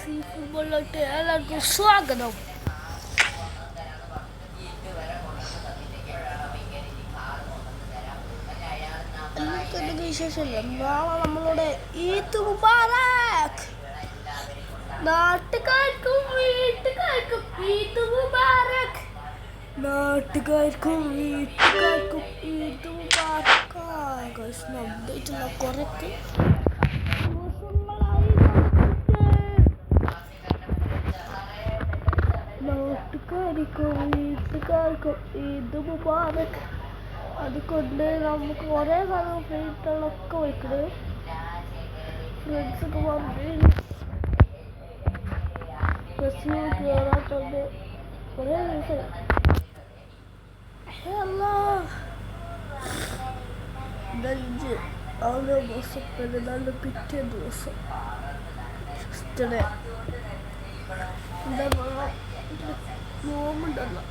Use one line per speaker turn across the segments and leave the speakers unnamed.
C ഫുട്ബോളിലോട്ട് എല്ലാവർക്കും സ്വാഗതം. എന്തൊക്കെ വിശേഷമില്ല. നാളെ നമ്മളുടെ ഈദ് മുബാറക്. നാട്ടുകാർക്കും വീട്ടുകാർക്കും ഈദ് മുബാറക്. നാട്ടുകാർക്കും വീട്ടുകാർക്കും ഈദ് മുബാറക്. കുറച്ച് വീട്ടുകാർക്കും ഈദ് മുബാറക്. അതുകൊണ്ട് നമുക്ക് കുറേ കാലം ഫ്രീട്ടുകളൊക്കെ വയ്ക്കണേ. ഫ്രണ്ട്സൊക്കെ വന്ന് ബസ്സിൽ കയറാത്തോണ്ട് കുറേ ദിവസം ഓരോ ദിവസം പെരുന്നാളിന് പിറ്റേ ദിവസം എന്താ നോമ്പുണ്ടല്ലോ.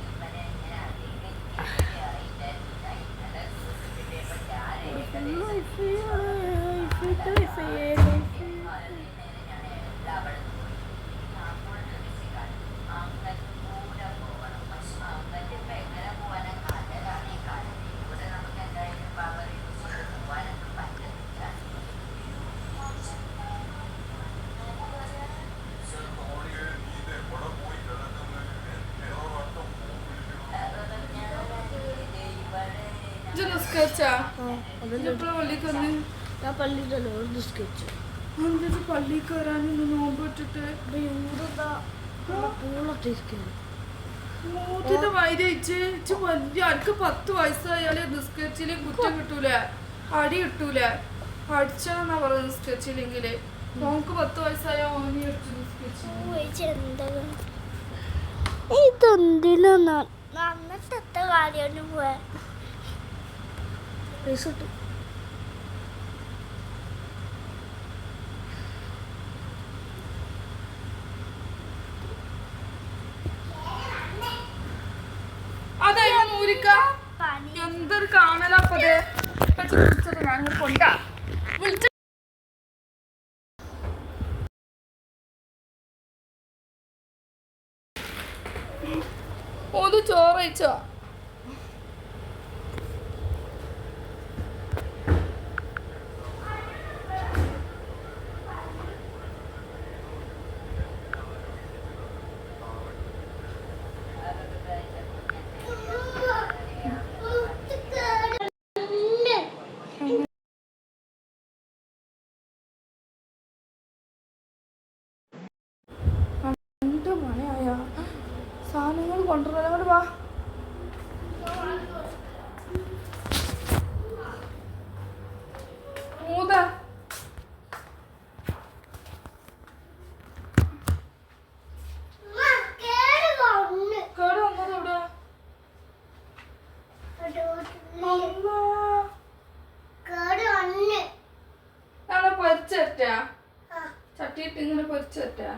ഞാൻ പള്ളിയിലല്ലോ നിസ്കരിച്ചു.
പള്ളി കയറാൻ നോമ്പ് ഇട്ടിട്ട് മൂത്തിന്റെ വൈരയിച്ച് വലിയ അനക്ക് 10 വയസ്സായാലേ നിസ്കരിച്ചില്ലേ കുറ്റം കിട്ടൂല, അടി കിട്ടൂല. അടിച്ചാന്നാ പറയുന്നത് നിസ്കരിച്ചില്ലെങ്കില്. നോക്ക് 10 വയസ്സായ ഓനി അടിച്ചു നിസ്കരിച്ചു.
ഇതെന്തിനാ അന്നത്തെ കാര്യം പോയ പൈസ കിട്ടും.
എന്തൊരു കാണലപ്പത് ഞാൻ കൊണ്ടാ വിളിച്ച ഒന്ന് ചോറയിച്ചോ. സാധനങ്ങൾ കൊണ്ടുവരാൻ വാ. മൂതാ കേട് വന്നത് ഇവിടെ നാളെ പൊരിച്ചേറ്റാ ചട്ടിയിട്ട് ഇങ്ങനെ പൊരിച്ചേറ്റാ.